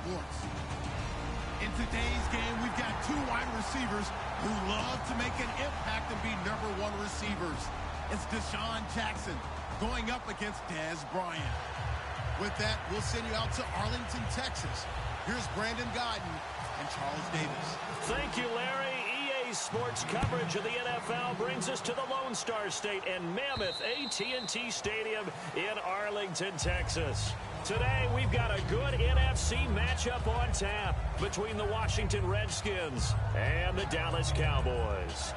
sports. In today's game, we've got two wide receivers who love to make an impact and be #1 receivers. It's Deshaun Jackson going up against Dez Bryant. With that, we'll send you out to Arlington, Texas. Here's Brandon Godden and Charles Davis. Thank you, Larry. EA Sports coverage of the NFL brings us to the Lone Star State and mammoth AT&T Stadium in Arlington, Texas. Today, we've got a good NFC matchup on tap between the Washington Redskins and the Dallas Cowboys.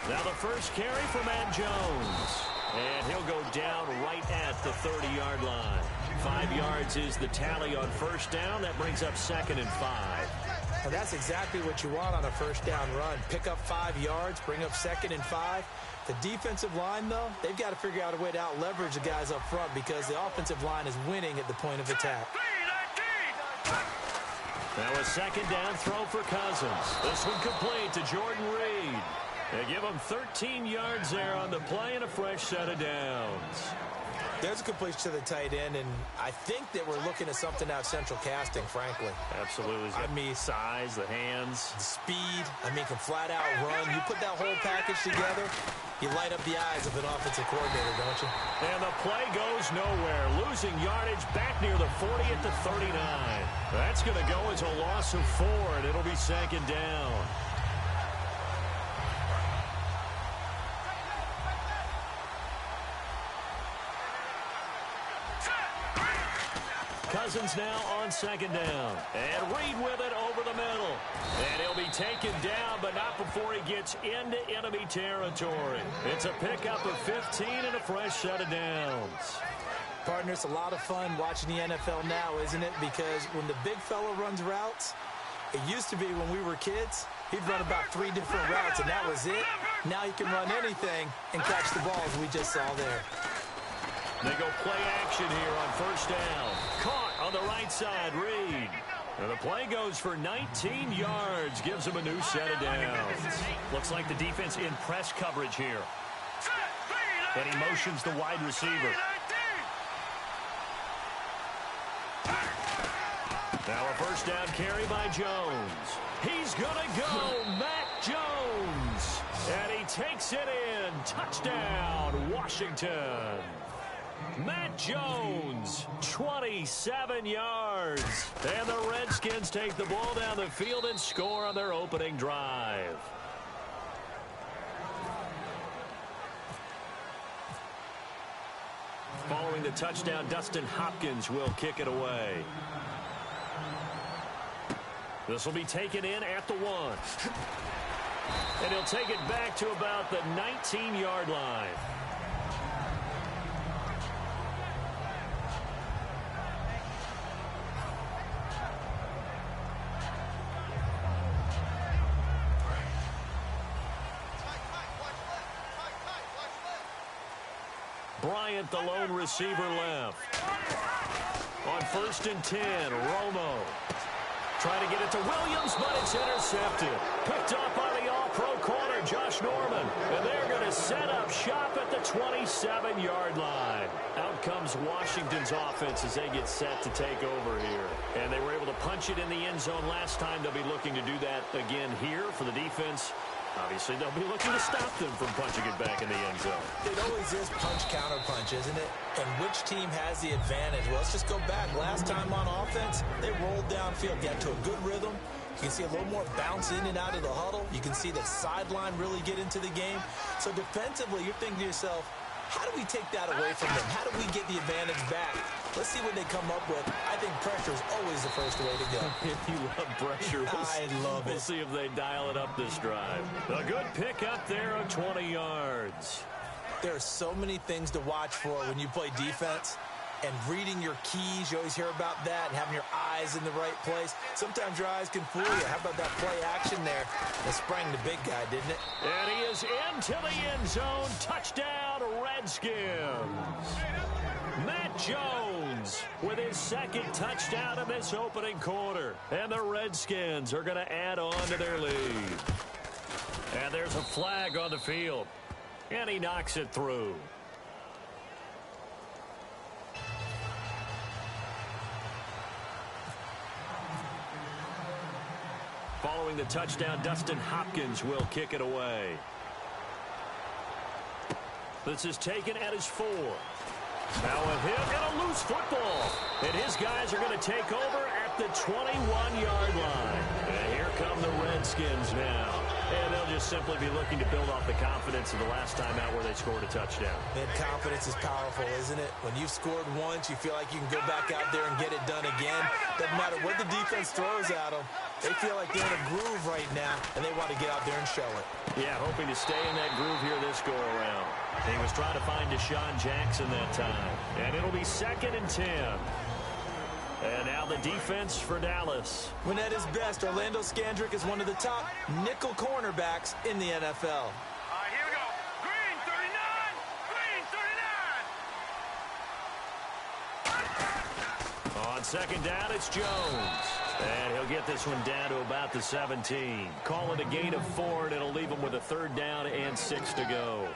Now the first carry for Matt Jones. And he'll go down right at the 30-yard line. 5 yards is the tally on first down. That brings up 2nd and 5. Well, that's exactly what you want on a first down run. Pick up 5 yards, bring up 2nd and 5. The defensive line, though, they've got to figure out a way to out-leverage the guys up front because the offensive line is winning at the point of attack. Now a 2nd down throw for Cousins. This one complete to Jordan Reed. They give him 13 yards there on the play and a fresh set of downs. There's a completion to the tight end, and I think that we're looking at something out central casting, frankly. Absolutely. I mean, size, the hands. The speed. I mean, can flat out run. You put that whole package together, you light up the eyes of an offensive coordinator, don't you? And the play goes nowhere. Losing yardage back near the 40 at the 39. That's going to go as a loss of 4, and it'll be 2nd down. Cousins now on 2nd down. And Reed with it over the middle. And he'll be taken down, but not before he gets into enemy territory. It's a pickup of 15 and a fresh set of downs. Partner, it's a lot of fun watching the NFL now, isn't it? Because when the big fella runs routes, it used to be when we were kids, he'd run about 3 different routes, and that was it. Now he can run anything and catch the ball, as we just saw there. They go play action here on first down. Caught on the right side, Reed. And the play goes for 19 yards. Gives him a new set of downs. Looks like the defense in press coverage here. And he motions the wide receiver. Now a first down carry by Jones. He's going to go. Matt Jones. And he takes it in. Touchdown, Washington. Matt Jones, 27 yards. And the Redskins take the ball down the field and score on their opening drive. Following the touchdown, Dustin Hopkins will kick it away. This will be taken in at the 1. And he'll take it back to about the 19-yard line. Bryant, the lone receiver, left. On 1st and 10, Romo. Trying to get it to Williams, but it's intercepted. Picked up by the all-pro corner, Josh Norman. And they're going to set up shop at the 27-yard line. Out comes Washington's offense as they get set to take over here. And they were able to punch it in the end zone last time. They'll be looking to do that again here for the defense. Obviously, they'll be looking to stop them from punching it back in the end zone. It always is punch-counter-punch, isn't it? And which team has the advantage? Well, let's just go back. Last time on offense, they rolled downfield, got to a good rhythm. You can see a little more bounce in and out of the huddle. You can see the sideline really get into the game. So defensively, you're thinking to yourself, how do we take that away from them? How do we get the advantage back? Let's see what they come up with. I think pressure is always the first way to go. You love pressure. I love it. We'll see if they dial it up this drive. A good pick up there of 20 yards. There are so many things to watch for when you play defense. and reading your keys. You always hear about that, and having your eyes in the right place. Sometimes your eyes can fool you. How about that play action there? That sprang the big guy, didn't it? And he is into the end zone. Touchdown, Redskins. Matt Jones with his second touchdown in this opening quarter. And the Redskins are going to add on to their lead. And there's a flag on the field. And he knocks it through. Following the touchdown, Dustin Hopkins will kick it away. This is taken at his 4. Now a hit and a loose football. And his guys are going to take over at the 21-yard line. And here come the Redskins now. And they'll just simply be looking to build off the confidence of the last time out where they scored a touchdown. Man, confidence is powerful, isn't it? When you've scored once, you feel like you can go back out there and get it done again. Doesn't matter what the defense throws at them. They feel like they're in a groove right now, and they want to get out there and show it. Yeah, hoping to stay in that groove here this go-around. He was trying to find Deshaun Jackson that time. And it'll be 2nd and 10. And now the defense for Dallas. When at his best, Orlando Scandrick is one of the top nickel cornerbacks in the NFL. Here we go. Green 39. Green 39. On 2nd down, it's Jones. And he'll get this one down to about the 17. Call it a gain of 4, and it'll leave him with a 3rd down and 6 to go.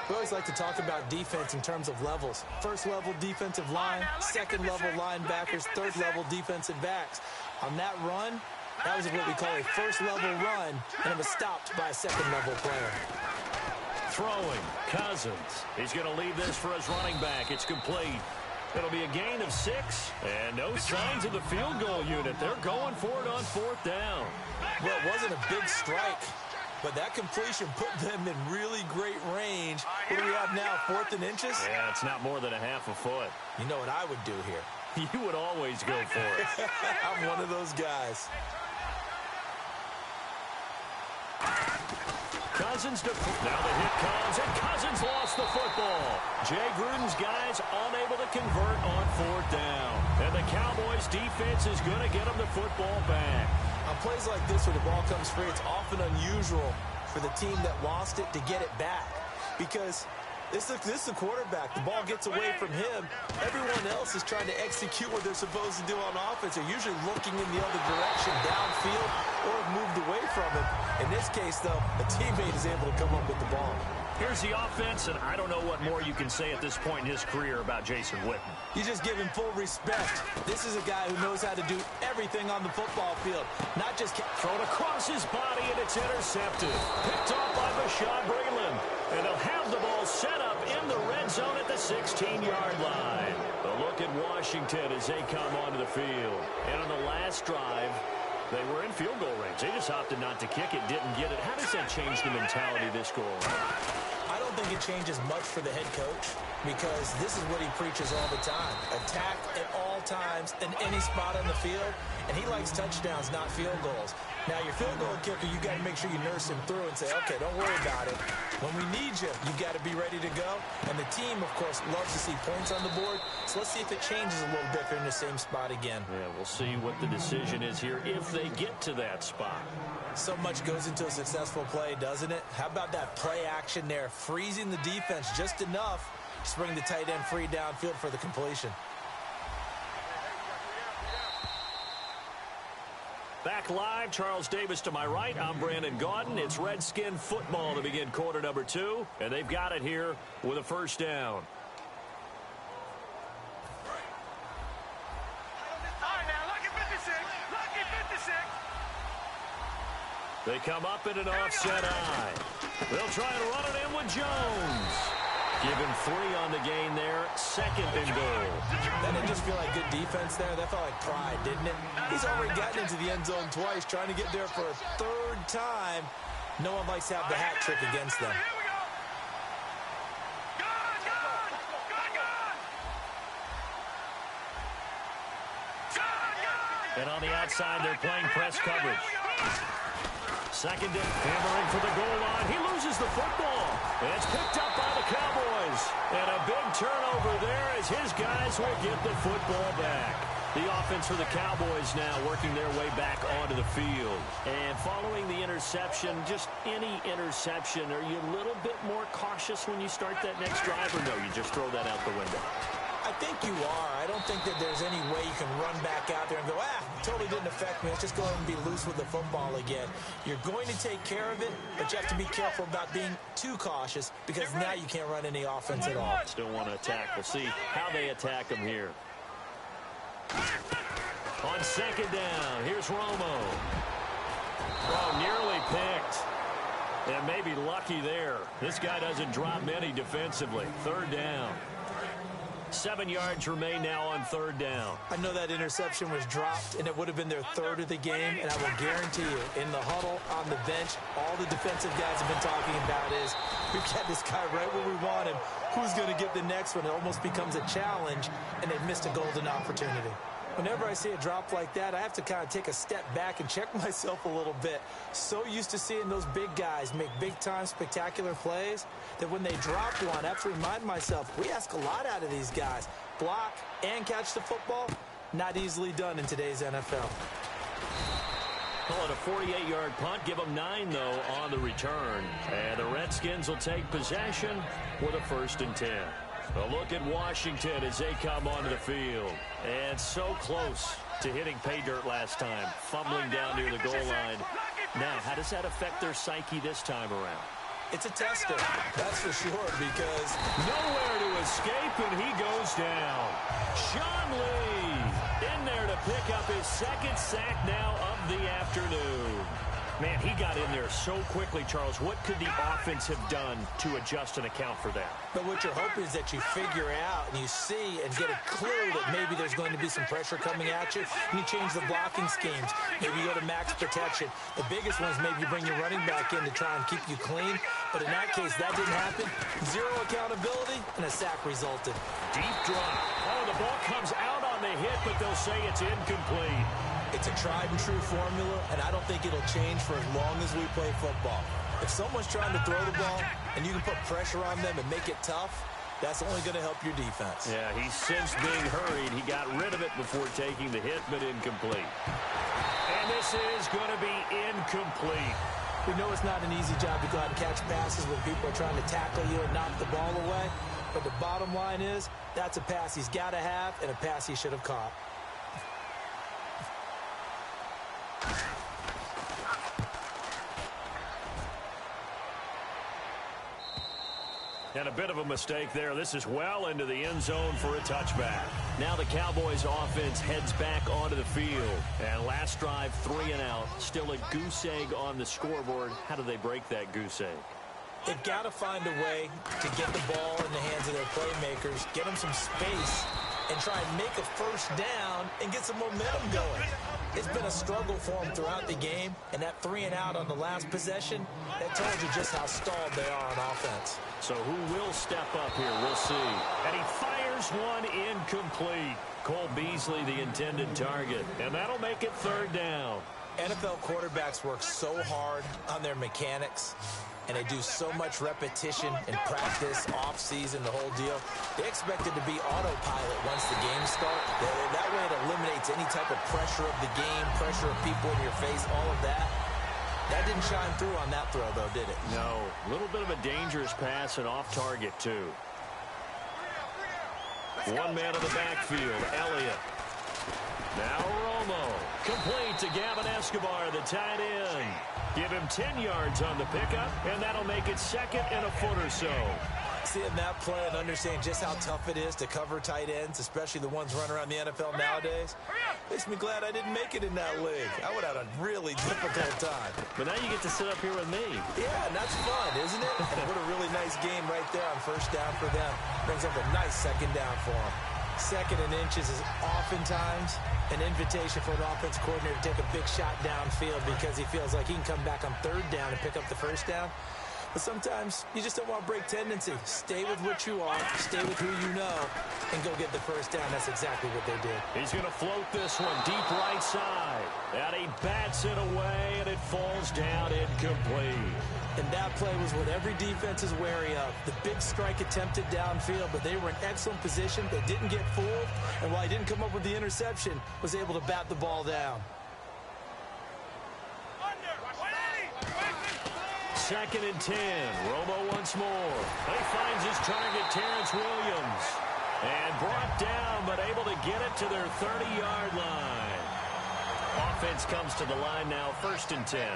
We always like to talk about defense in terms of levels. First level defensive line, second level linebackers, third level defensive backs. On that run, that was what we call a first level run, and it was stopped by a second level player. Throwing, Cousins. He's going to leave this for his running back. It's complete. It'll be a gain of 6, and no signs of the field goal unit. They're going for it on 4th down. Well, it wasn't a big strike, but that completion put them in really great range. What do we have now, 4th and inches? Yeah, it's not more than a half a foot. You know what I would do here? You would always go for it. I'm one of those guys. Cousins to now the hit comes, and Cousins lost the football. Jay Gruden's guys unable to convert on 4th down. And the Cowboys defense is going to get them the football back. On plays like this where the ball comes free, it's often unusual for the team that lost it to get it back. Because this is the quarterback. The ball gets away from him. Everyone else is trying to execute what they're supposed to do on offense. They're usually looking in the other direction, downfield, or have moved away from it. In this case, though, a teammate is able to come up with the ball. Here's the offense, and I don't know what more you can say at this point in his career about Jason Witten. You just give him full respect. This is a guy who knows how to do everything on the football field, not just thrown across his body, and it's intercepted. Picked off by Bashaud Breeland. And they'll have the ball set up in the red zone at the 16-yard line. A look at Washington as they come onto the field. And on the last drive, they were in field goal range. They just opted not to kick it, didn't get it. How does that change the mentality this goal around? I don't think it changes much for the head coach because this is what he preaches all the time. Attack at all times in any spot on the field, and he likes touchdowns, not field goals. Now, your field goal kicker, you got to make sure you nurse him through and say, okay, don't worry about it. When we need you, you got to be ready to go. And the team, of course, loves to see points on the board. So let's see if it changes a little bit if they're in the same spot again. Yeah, we'll see what the decision is here if they get to that spot. So much goes into a successful play, doesn't it? How about that play action there, freezing the defense just enough to bring the tight end free downfield for the completion. Back live, Charles Davis to my right. I'm Brandon Gaudin. It's Redskin football to begin quarter number 2, and they've got it here with a 1st down. All right, now, lucky 56. Lucky 56. They come up in an offset eye. They'll try and run it in with Jones. Give him 3 on the gain there. 2nd and goal. That didn't just feel like good defense there. That felt like pride, didn't it? He's already gotten into the end zone twice, trying to get there for a 3rd time. No one likes to have the hat trick against them. Here we go. Gone, gone. Gone, gone. Gone, gone. And on the outside, they're playing press coverage. 2nd and hammering for the goal line. He loses the football. It's picked up by the Cowboys. And a big turnover there as his guys will get the football back. The offense for the Cowboys now working their way back onto the field. And following the interception, just any interception, are you a little bit more cautious when you start that next drive, or no, you just throw that out the window? I think you are. I don't think that there's any way you can run back out there and go, totally didn't affect me. Let's just go ahead and be loose with the football again. You're going to take care of it, but you have to be careful about being too cautious because now you can't run any offense at all. Still want to attack. We'll see how they attack them here. On second down, here's Romo. Oh, nearly picked. And maybe lucky there. This guy doesn't drop many defensively. Third down. 7 yards remain now on third down. I know that interception was dropped, and it would have been their third of the game, and I will guarantee you, in the huddle, on the bench, all the defensive guys have been talking about is, we've got this guy right where we want him. Who's going to get the next one? It almost becomes a challenge, and they've missed a golden opportunity. Whenever I see a drop like that, I have to kind of take a step back and check myself a little bit. So used to seeing those big guys make big-time spectacular plays that when they drop one, I have to remind myself, we ask a lot out of these guys. Block and catch the football, not easily done in today's NFL. Call it a 48-yard punt. Give them 9, though, on the return. And the Redskins will take possession with a 1st and 10. A look at Washington as they come onto the field. And so close to hitting pay dirt last time, fumbling down near the goal line. Now, how does that affect their psyche this time around? It's a tester, that's for sure, because nowhere to escape, and he goes down. Sean Lee in there to pick up his 2nd sack now of the afternoon. Man, he got in there so quickly, Charles. What could the offense have done to adjust and account for that? But what you're hoping is that you figure out and you see and get a clue that maybe there's going to be some pressure coming at you, and you change the blocking schemes. Maybe you go to max protection. The biggest one is maybe you bring your running back in to try and keep you clean. But in that case, that didn't happen. Zero accountability, and a sack resulted. Deep drop. Oh, the ball comes out on the hit, but they'll say it's incomplete. It's a tried-and-true formula, and I don't think it'll change for as long as we play football. If someone's trying to throw the ball and you can put pressure on them and make it tough, that's only going to help your defense. Yeah, he sensed being hurried. He got rid of it before taking the hit, but incomplete. And this is going to be incomplete. We know it's not an easy job to go out and catch passes when people are trying to tackle you and knock the ball away. But the bottom line is, that's a pass he's got to have and a pass he should have caught. And a bit of a mistake there. This is well into the end zone for a touchback. Now the Cowboys offense heads back onto the field. And last drive, 3 and out. Still a goose egg on the scoreboard. How do they break that goose egg? They've got to find a way to get the ball in the hands of their playmakers, get them some space, and try and make a first down and get some momentum going. It's been a struggle for them throughout the game, and that 3 and out on the last possession, that told you just how stalled they are on offense. So who will step up here? We'll see. And he fires one incomplete. Cole Beasley, the intended target. And that'll make it 3rd down. NFL quarterbacks work so hard on their mechanics, and they do so much repetition and practice, off-season, the whole deal. They expect it to be autopilot once the game starts. That way it eliminates any type of pressure of the game, pressure of people in your face, all of that. That didn't shine through on that throw, though, did it? No. A little bit of a dangerous pass and off target, too. One man in the backfield, Elliott. Now Romo. Complete to Gavin Escobar, the tight end. Give him 10 yards on the pickup, and that'll make it 2nd and a foot or so. Seeing that play and understanding just how tough it is to cover tight ends, especially the ones running around the NFL nowadays, makes me glad I didn't make it in that league. I would have had a really difficult time. But now you get to sit up here with me. Yeah, and that's fun, isn't it? And what a really nice game right there on 1st down for them. Brings up a nice 2nd down for them. 2nd and inches is oftentimes an invitation for an offense coordinator to take a big shot downfield because he feels like he can come back on 3rd down and pick up the 1st down. But sometimes you just don't want to break tendency. Stay with what you are, stay with who you know, and go get the first down. That's exactly what they did. He's going to float this one deep right side. And he bats it away, and it falls down incomplete. And that play was what every defense is wary of. The big strike attempted downfield, but they were in excellent position. They didn't get fooled, and while he didn't come up with the interception, was able to bat the ball down. 2nd and 10. Romo once more. He finds his target, Terrence Williams. And brought down, but able to get it to their 30-yard line. Offense comes to the line now, 1st and 10.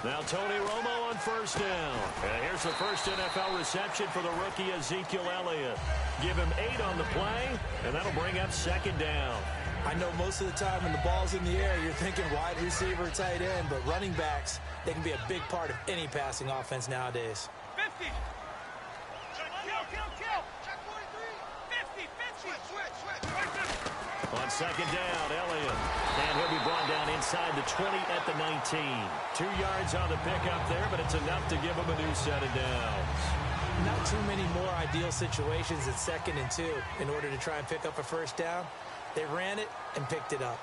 Now Tony Romo on 1st down. And here's the first NFL reception for the rookie Ezekiel Elliott. Give him 8 on the play, and that'll bring up 2nd down. I know most of the time when the ball's in the air, you're thinking wide receiver, tight end, but running backs, they can be a big part of any passing offense nowadays. 50. Kill. Check 43. 50. On 2nd down, Elliott. And he'll be brought down inside the 20 at the 19. 2 yards on the pickup there, but it's enough to give him a new set of downs. Not too many more ideal situations at 2nd and 2 in order to try and pick up a first down. They ran it and picked it up.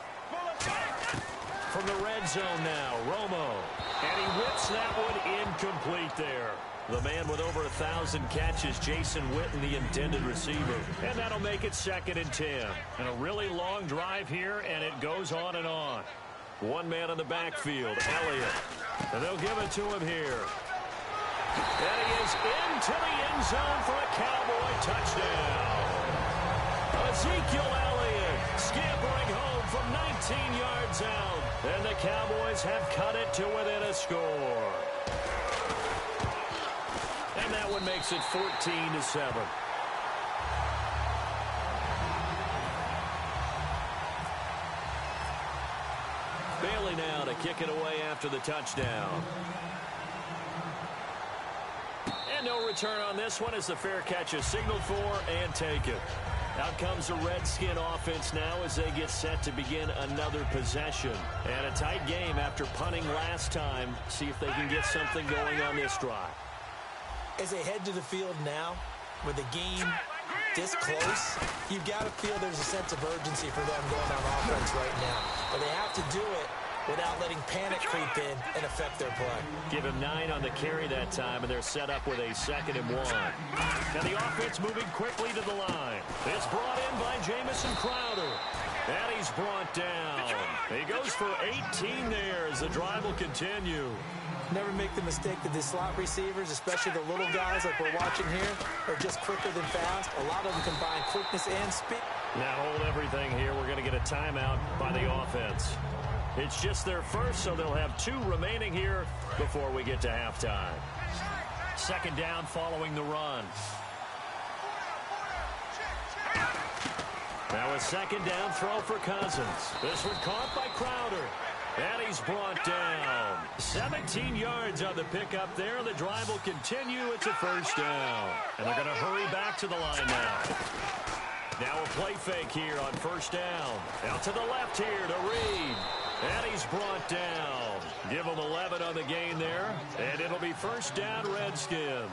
From the red zone now, Romo. And he whips that one incomplete there. The man with over 1,000 catches, Jason Witten, the intended receiver. And that'll make it 2nd and 10. And a really long drive here, and it goes on and on. One man in the backfield, Elliott. And they'll give it to him here. And he is into the end zone for a Cowboy touchdown. Ezekiel Elliott scampering home from 19 yards out. And the Cowboys have cut it to within a score. And that one makes it 14-7. Bailey now to kick it away after the touchdown. And no return on this one as the fair catch is signaled for and taken. Out comes the Redskin offense now as they get set to begin another possession. And a tight game after punting last time. See if they can get something going on this drive. As they head to the field now, with the game this close, you've got to feel there's a sense of urgency for them going on offense right now. But they have to do it without letting panic creep in and affect their play. Give him 9 on the carry that time, and they're set up with a 2nd and 1. Now the offense moving quickly to the line. It's brought in by Jamison Crowder. And he's brought down. He goes for 18 there as the drive will continue. Never make the mistake that the slot receivers, especially the little guys like we're watching here, are just quicker than fast. A lot of them combine quickness and speed. Now hold everything here. We're going to get a timeout by the offense. It's just their first, so they'll have 2 remaining here before we get to halftime. 2nd down following the run. Now a 2nd down throw for Cousins. This one caught by Crowder. And he's brought down. 17 yards on the pickup there. The drive will continue. It's a 1st down. And they're going to hurry back to the line now. Now a play fake here on 1st down. Out to the left here to Reed. And he's brought down. Give him 11 on the gain there. And it'll be 1st down Redskins.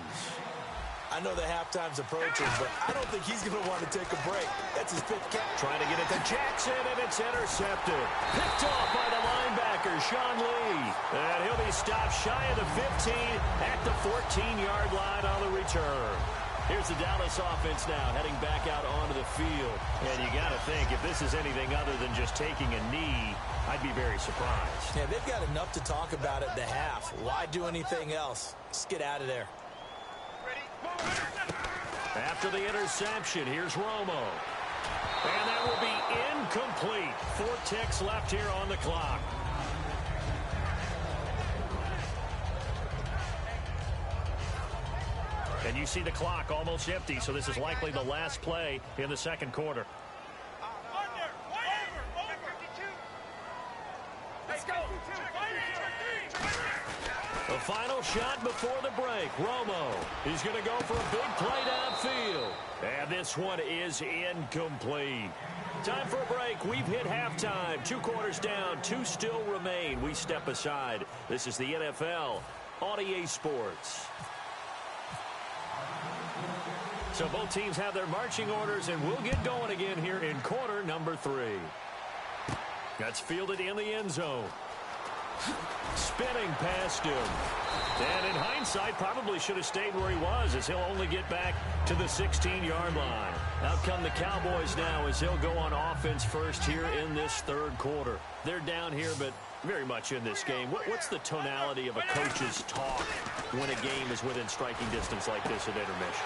I know the halftime's approaching, but I don't think he's going to want to take a break. That's his 5th catch. Trying to get it to Jackson, and it's intercepted. Picked off by the linebacker, Sean Lee. And he'll be stopped shy of the 15 at the 14-yard line on the return. Here's the Dallas offense now heading back out onto the field. And you got to think, if this is anything other than just taking a knee, I'd be very surprised. Yeah, they've got enough to talk about at the half. Why do anything else? Just get out of there. After the interception, here's Romo. And that will be incomplete. 4 ticks left here on the clock. And you see the clock almost empty, so this is likely the last play in the 2nd quarter. Let's go. The final shot before the break. Romo. He's going to go for a big play downfield. And this one is incomplete. Time for a break. We've hit halftime. 2 quarters down. 2 still remain. We step aside. This is the NFL on EA Sports. So both teams have their marching orders, and we'll get going again here in quarter number 3. That's fielded in the end zone. Spinning past him. And in hindsight, probably should have stayed where he was, as he'll only get back to the 16-yard line. Out come the Cowboys now as they'll go on offense first here in this third quarter. They're down here, but very much in this game. What's the tonality of a coach's talk when a game is within striking distance like this at intermission?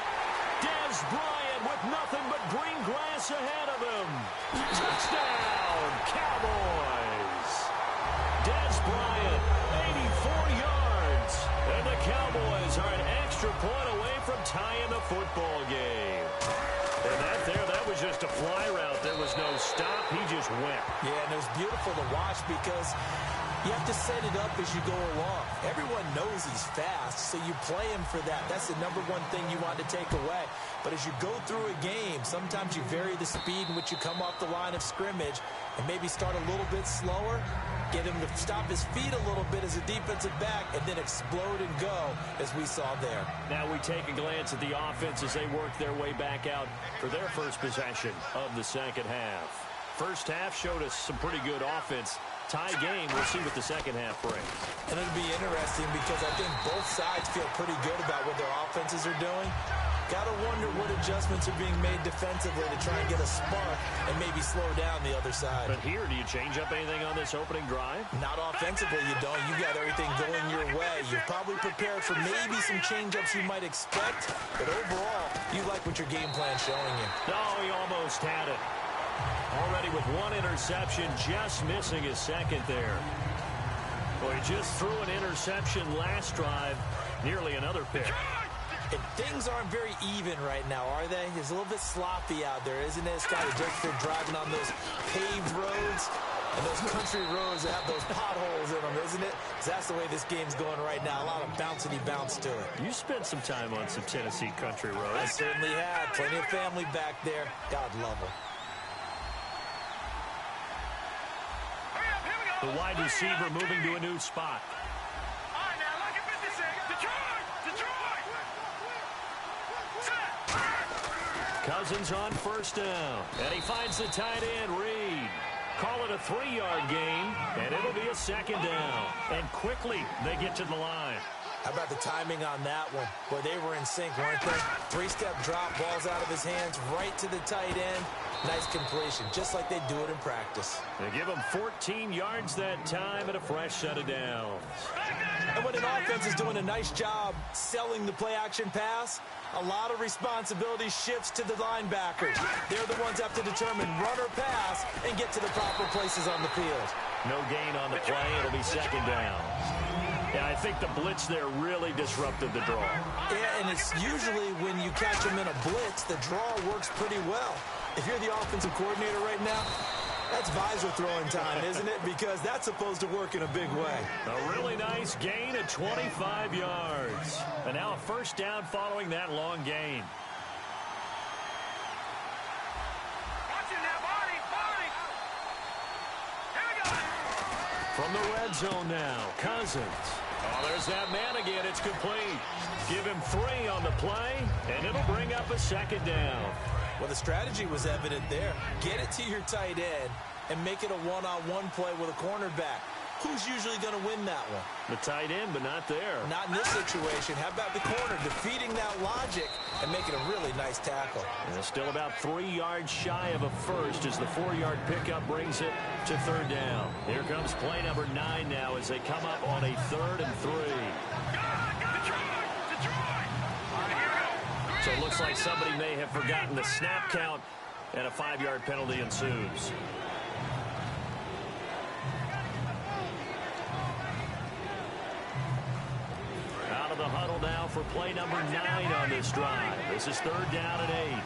Dez Bryant with nothing but green grass ahead of him. Touchdown, Cowboys. Dez Bryant, 84 yards. And the Cowboys are an extra point away from tying the football game. And that was just a fly route. There was no stop. He just went. Yeah, and it was beautiful to watch because you have to set it up as you go along. Everyone knows he's fast, so you play him for that. That's the number one thing you want to take away. But as you go through a game, sometimes you vary the speed in which you come off the line of scrimmage and maybe start a little bit slower, get him to stop his feet a little bit as a defensive back, and then explode and go, as we saw there. Now we take a glance at the offense as they work their way back out for their first possession of the second half. First half showed us some pretty good offense. Tie game, we'll see what the second half brings. And it'll be interesting because I think both sides feel pretty good about what their offenses are doing. Got to wonder what adjustments are being made defensively to try and get a spark and maybe slow down the other side. But here, do you change up anything on this opening drive? Not offensively, you don't. You got everything going your way. You're probably prepared for maybe some change-ups you might expect. But overall, you like what your game plan's showing you. No, he almost had it. Already with 1 interception, just missing his second there. Well, he just threw an interception last drive, nearly another pick. And things aren't very even right now, are they? It's a little bit sloppy out there, isn't it? It's got to just for driving on those paved roads and those country roads that have those potholes in them, isn't it? That's the way this game's going right now. A lot of bouncy bounce to it. You spent some time on some Tennessee country roads. I certainly have. Plenty of family back there. God love them. The wide receiver moving to a new spot. All right, now, look at 56. Detroit! Cousins on first down. And he finds the tight end, Reed. Call it a 3-yard gain, and it'll be a second down. And quickly, they get to the line. How about the timing on that one? Boy, they were in sync, weren't they? 3-step drop, balls out of his hands, right to the tight end. Nice completion, just like they do it in practice. They give him 14 yards that time and a fresh set of downs. And when an offense is doing a nice job selling the play-action pass, a lot of responsibility shifts to the linebackers. They're the ones that have to determine run or pass and get to the proper places on the field. No gain on the play. It'll be second down. Yeah, I think the blitz there really disrupted the draw. Yeah, and it's usually when you catch them in a blitz, the draw works pretty well. If you're the offensive coordinator right now, that's visor throwing time, isn't it? Because that's supposed to work in a big way. A really nice gain of 25 yards. And now a first down following that long gain. Watch it now, Barney! Here we go! From the red zone now, Cousins. Oh, there's that man again. It's complete. Give him 3 on the play, and it'll bring up a second down. Well, the strategy was evident there. Get it to your tight end and make it a one-on-one play with a cornerback. Who's usually going to win that one? The tight end, but not there. Not in this situation. How about the corner defeating that logic and making a really nice tackle? And it's still about 3 yards shy of a first as the 4-yard pickup brings it to third down. Here comes play number 9 now as they come up on a 3rd and 3. So it looks like somebody may have forgotten the snap count, and a 5-yard penalty ensues. Out of the huddle now for play number 9 on this drive. This is 3rd down and 8.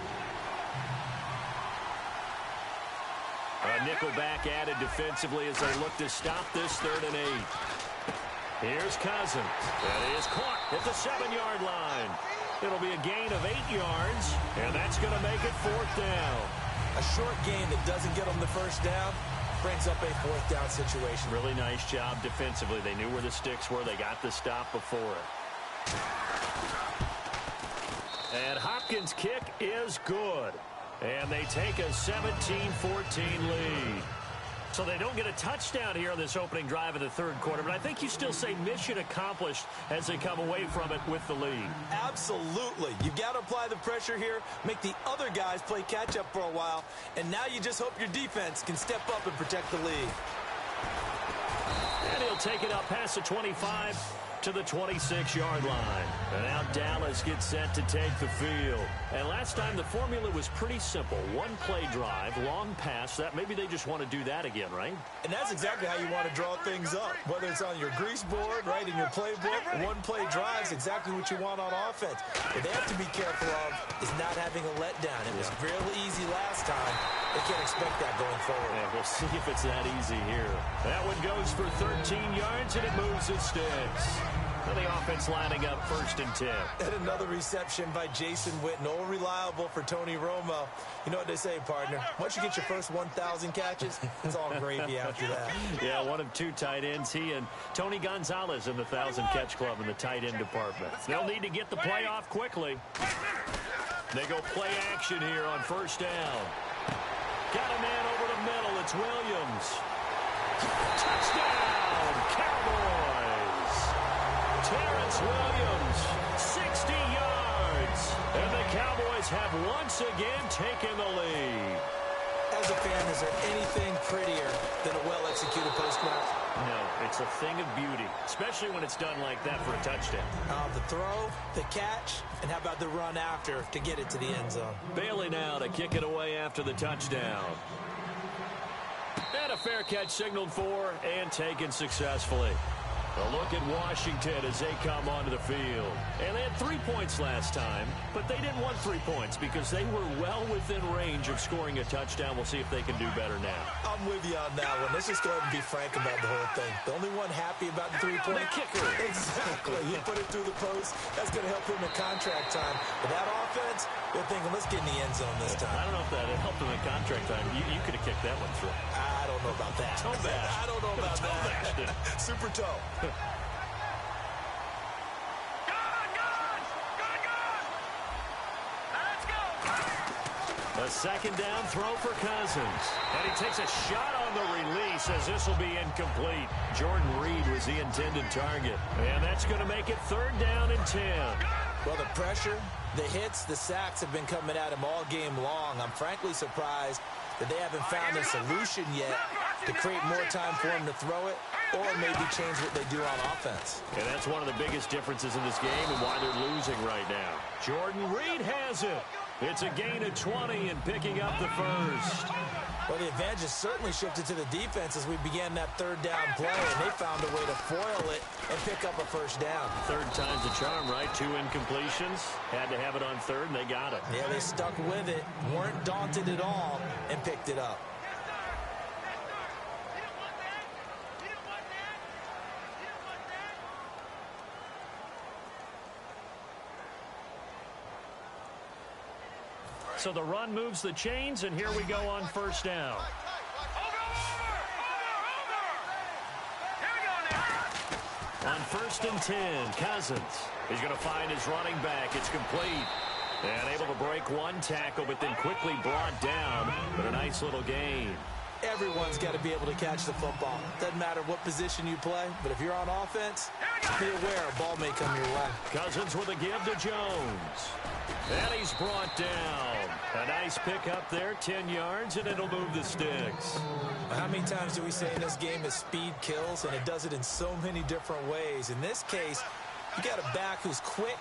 A nickelback added defensively as they look to stop this 3rd and 8. Here's Cousins. That is caught at the 7-yard line. It'll be a gain of 8 yards, and that's going to make it 4th down. A short game that doesn't get them the first down brings up a 4th down situation. Really nice job defensively. They knew where the sticks were. They got the stop before it. And Hopkins' kick is good. And they take a 17-14 lead. So they don't get a touchdown here on this opening drive of the 3rd quarter, but I think you still say mission accomplished as they come away from it with the lead. Absolutely. You've got to apply the pressure here, make the other guys play catch-up for a while, and now you just hope your defense can step up and protect the lead. And he'll take it up past the 25 to the 26-yard line. And now Dallas gets set to take the field. And last time the formula was pretty simple. One-play drive, long pass. That maybe they just want to do that again, right? And that's exactly how you want to draw things up. Whether it's on your grease board, right, in your playbook, one-play drive is exactly what you want on offense. What they have to be careful of is not having a letdown. It was real easy last time. They can't expect that going forward. Yeah, we'll see if it's that easy here. That one goes for 13 yards, and it moves the sticks. And the offense lining up 1st and 10. And another reception by Jason Witten. All reliable for Tony Romo. You know what they say, partner. Once you get your first 1,000 catches, it's all gravy after that. Yeah, one of 2 tight ends. He and Tony Gonzalez in the 1,000-catch club in the tight end department. They'll need to get the play off quickly. They go play action here on 1st down. Got a man over the middle. It's Williams. Touchdown, Cowboys. Terrence Williams, 60 yards. And the Cowboys have once again taken the lead. As a fan, is there anything prettier than a well-executed post route? No, it's a thing of beauty, especially when it's done like that for a touchdown. The throw, the catch, and how about the run after to get it to the end zone? Bailey now to kick it away after the touchdown. And a fair catch signaled for and taken successfully. A look at Washington as they come onto the field. And they had 3 points last time, but they didn't want 3 points because they were well within range of scoring a touchdown. We'll see if they can do better now. I'm with you on that one. Let's just go ahead and be frank about the whole thing. The only one happy about the 3-point kicker. Exactly. He put it through the post. That's going to help him in contract time. But that offense, they're thinking, let's get in the end zone this time. I don't know if that helped him in contract time. You could have kicked that one through. I don't know about that. Toe bash. I don't know about that. Super toe. A 2nd down throw for Cousins. And he takes a shot on the release as this will be incomplete. Jordan Reed was the intended target. And that's going to make it 3rd down and 10. Well, the pressure, the hits, the sacks have been coming at him all game long. I'm frankly surprised that they haven't found a solution yet to create more time for him to throw it or maybe change what they do on offense. And that's one of the biggest differences in this game and why they're losing right now. Jordan Reed has it. It's a gain of 20 and picking up the first. Well, the advantage has certainly shifted to the defense as we began that 3rd down play, and they found a way to foil it and pick up a 1st down. 3rd time's a charm, right? 2 incompletions. Had to have it on 3rd, and they got it. Yeah, they stuck with it, weren't daunted at all, and picked it up. So the run moves the chains, and here we go on 1st down. On 1st and 10, Cousins. He's going to find his running back. It's complete. And able to break one tackle, but then quickly brought down. But a nice little gain. Everyone's got to be able to catch the football. Doesn't matter what position you play, but if you're on offense, be aware a ball may come your way. Cousins with a give to Jones. And he's brought down. A nice pick up there, 10 yards, and it'll move the sticks. How many times do we say in this game that speed kills, and it does it in so many different ways? In this case, you got a back who's quick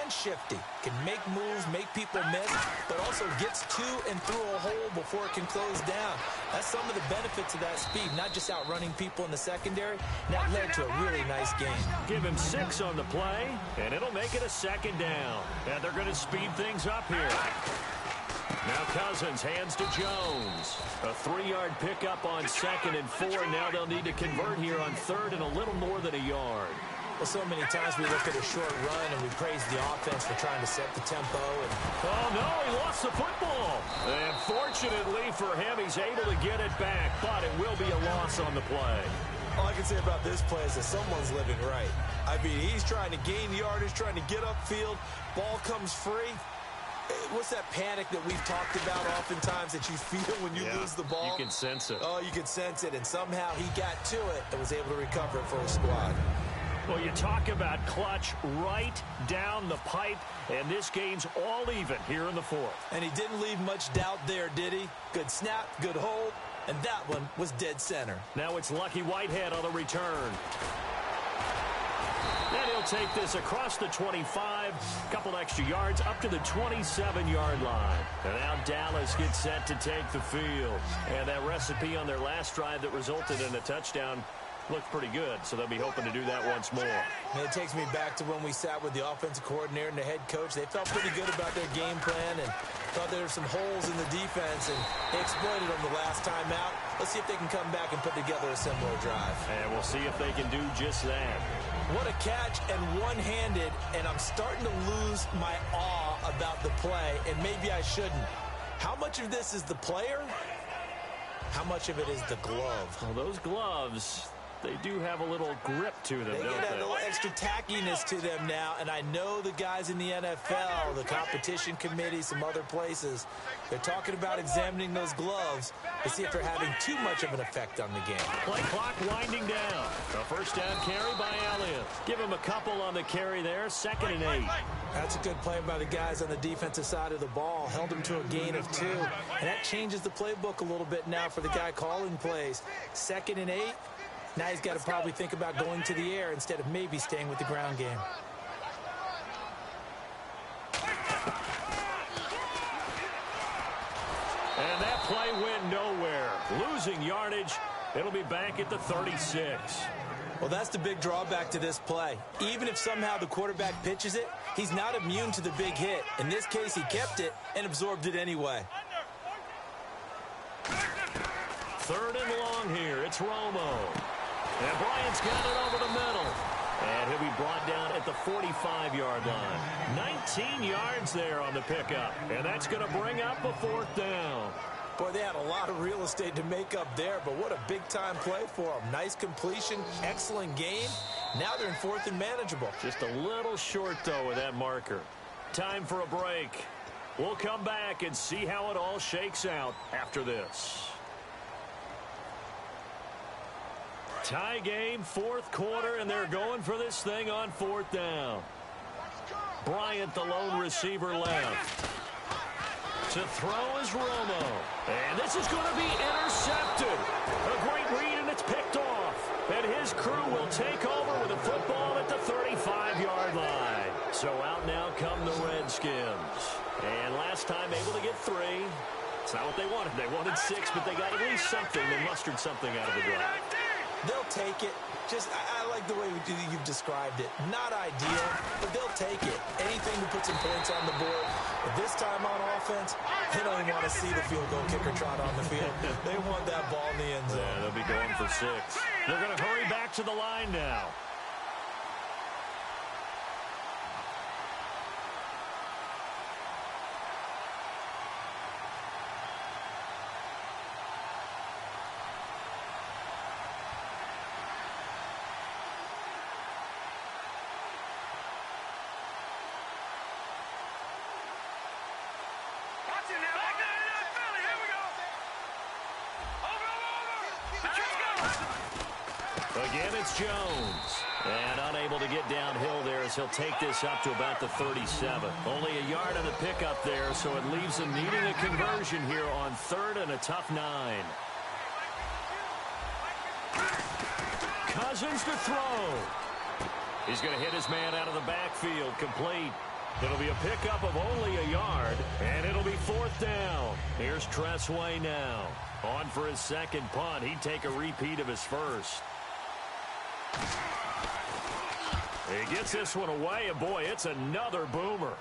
and shifty, can make moves, make people miss, but also gets to and through a hole before it can close down. That's some of the benefits of that speed, not just outrunning people in the secondary. That led to a really nice game. Give him 6 on the play, and it'll make it a 2nd down. And they're going to speed things up here. Now Cousins hands to Jones. A 3-yard pickup on 2nd and 4. Now they'll need to convert here on 3rd and a little more than a yard. Well, so many times we look at a short run and we praise the offense for trying to set the tempo. Oh, no, he lost the football. And fortunately for him, he's able to get it back, but it will be a loss on the play. All I can say about this play is that someone's living right. I mean, he's trying to gain yardage, trying to get upfield. Ball comes free. What's that panic that we've talked about oftentimes that you feel when you lose the ball? You can sense it. Oh, you can sense it, and somehow he got to it and was able to recover it for his squad. Well, you talk about clutch right down the pipe, and this game's all even here in the fourth. And he didn't leave much doubt there, did he? Good snap, good hold, and that one was dead center. Now it's Lucky Whitehead on the return. And he'll take this across the 25, couple extra yards up to the 27-yard line. And now Dallas gets set to take the field. And that recipe on their last drive that resulted in a touchdown looked pretty good, so they'll be hoping to do that once more. And it takes me back to when we sat with the offensive coordinator and the head coach. They felt pretty good about their game plan and thought there were some holes in the defense, and they exploited them the last time out. Let's see if they can come back and put together a similar drive. And we'll see if they can do just that. What a catch, and one-handed, and I'm starting to lose my awe about the play, and maybe I shouldn't. How much of this is the player? How much of it is the glove? Well, those gloves, they do have a little grip to them, They don't get a they? little extra tackiness to them now, and I know the guys in the NFL, the competition committee, some other places, they're talking about examining those gloves to see if they're having too much of an effect on the game. Play clock winding down. A first down carry by Elliott. Give him a couple on the carry there, 2nd and 8. That's a good play by the guys on the defensive side of the ball. Held him to a gain of 2. And that changes the playbook a little bit now for the guy calling plays. 2nd and 8. Now he's got to probably think about going to the air instead of maybe staying with the ground game. And that play went nowhere. Losing yardage. It'll be back at the 36. Well, that's the big drawback to this play. Even if somehow the quarterback pitches it, he's not immune to the big hit. In this case, he kept it and absorbed it anyway. 3rd and long here. It's Romo. And Bryant's got it over the middle. And he'll be brought down at the 45-yard line. 19 yards there on the pickup. And that's going to bring up a 4th down. Boy, they had a lot of real estate to make up there, but what a big-time play for them. Nice completion, excellent game. Now they're in 4th and manageable. Just a little short, though, with that marker. Time for a break. We'll come back and see how it all shakes out after this. Tie game, 4th quarter, and they're going for this thing on 4th down. Bryant, the lone receiver, left. To throw is Romo. And this is going to be intercepted. A great read, and it's picked off. And his crew will take over with a football at the 35-yard line. So out now come the Redskins. And last time able to get 3. It's not what they wanted. They wanted 6, but they got at least something. They mustered something out of the drive. They'll take it. I like the way you've described it. Not ideal, but they'll take it. Anything to put some points on the board. But this time on offense, they don't even want to see the field goal kicker trot on the field. They want that ball in the end zone. Yeah, they'll be going for 6. They're going to hurry back to the line now. Again, it's Jones. And unable to get downhill there as he'll take this up to about the 37. Only a yard on the pickup there, so it leaves him needing a conversion here on 3rd and a tough 9. Cousins to throw. He's going to hit his man out of the backfield, complete. It'll be a pickup of only a yard, and it'll be 4th down. Here's Tressway now. On for his 2nd punt. He'd take a repeat of his 1st. He gets this one away, and boy, it's another boomer.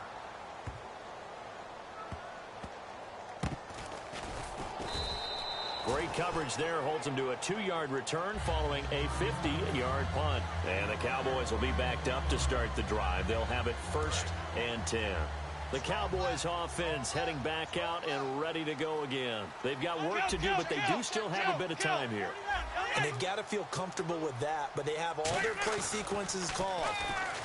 Great coverage there. Holds them to a 2-yard return following a 50-yard punt. And the Cowboys will be backed up to start the drive. They'll have it 1st and 10. The Cowboys offense heading back out and ready to go again. They've got work to do, but they do still have a bit of time here. And they've got to feel comfortable with that, but they have all their play sequences called.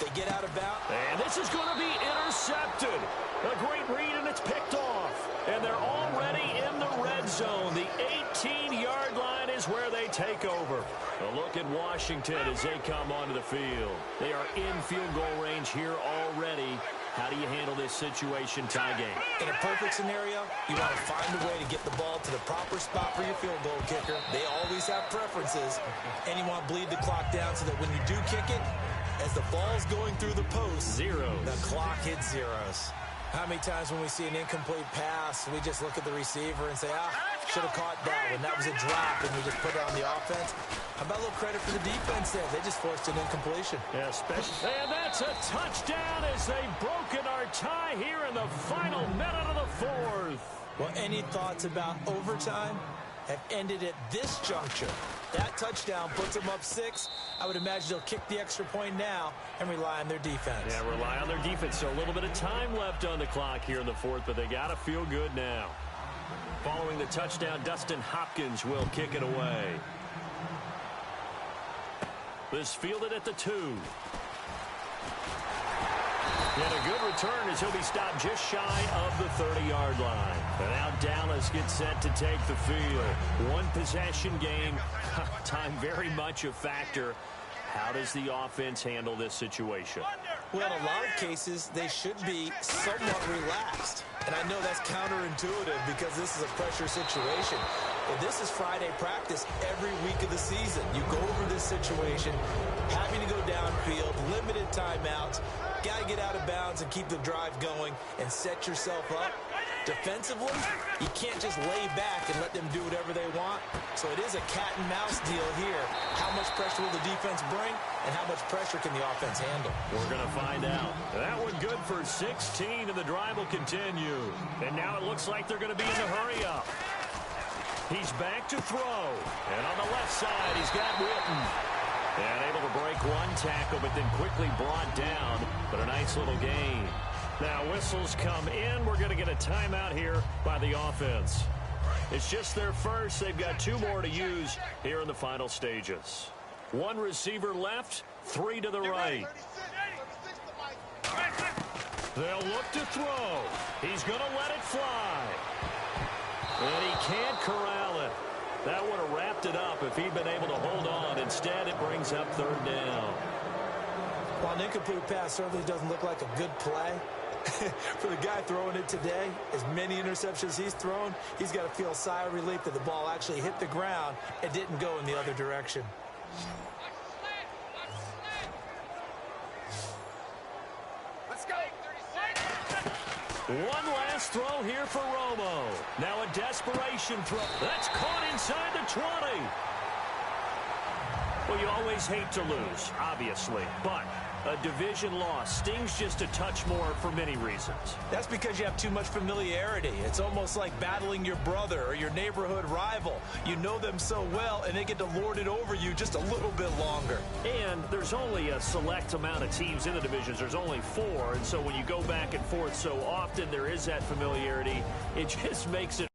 They get out of bounds. And this is going to be intercepted. A great read, and it's picked off. And they're already in the red zone. The 18-yard line is where they take over. A look at Washington as they come onto the field. They are in field goal range here already. How do you handle this situation, tie game? In a perfect scenario, you want to find a way to get the ball to the proper spot for your field goal kicker. They always have preferences, and you want to bleed the clock down so that when you do kick it, as the ball's going through the post, zeros. The clock hits zeros. How many times when we see an incomplete pass, we just look at the receiver and say, should have caught that one. That was a drop, and we just put it on the offense. How about a little credit for the defense there? They just forced an incompletion. Yeah, especially. And that's a touchdown as they've broken our tie here in the final minute of the 4th. Well, any thoughts about overtime? Have ended at this juncture. That touchdown puts them up 6. I would imagine they'll kick the extra point now and rely on their defense. Yeah, rely on their defense. So a little bit of time left on the clock here in the 4th, but they got to feel good now. Following the touchdown, Dustin Hopkins will kick it away. This fielded at the 2. And a good return as he'll be stopped just shy of the 30-yard line. And now Dallas gets set to take the field. One possession game. Time very much a factor. How does the offense handle this situation? Well, in a lot of cases, they should be somewhat relaxed. And I know that's counterintuitive because this is a pressure situation. But this is Friday practice every week of the season. You go over this situation, having to go downfield, limited timeouts, got to get out of bounds and keep the drive going and set yourself up. Defensively, you can't just lay back and let them do whatever they want. So it is a cat and mouse deal here. How much pressure will the defense bring and how much pressure can the offense handle? We're going to find out. That one good for 16, and the drive will continue. And now it looks like they're going to be in the hurry-up. He's back to throw. And on the left side, he's got Witten. And able to break one tackle, but then quickly brought down. But a nice little gain. Now whistles come in. We're going to get a timeout here by the offense. It's just their first. They've got 2 more to use here in the final stages. 1 receiver left, 3 to the right. They'll look to throw. He's going to let it fly. And he can't corral it. That would have wrapped it up if he'd been able to hold on. Instead, it brings up 3rd down. While an incomplete pass certainly doesn't look like a good play, for the guy throwing it today, as many interceptions he's thrown, he's got to feel a sigh of relief that the ball actually hit the ground and didn't go in the other direction. Let's go. One last throw here for Romo. Now a desperation throw. That's caught inside the 20. Well, you always hate to lose, obviously, but a division loss stings just a touch more for many reasons. That's because you have too much familiarity. It's almost like battling your brother or your neighborhood rival. You know them so well, and they get to lord it over you just a little bit longer. And there's only a select amount of teams in the divisions. There's only 4, and so when you go back and forth so often, there is that familiarity. It just makes it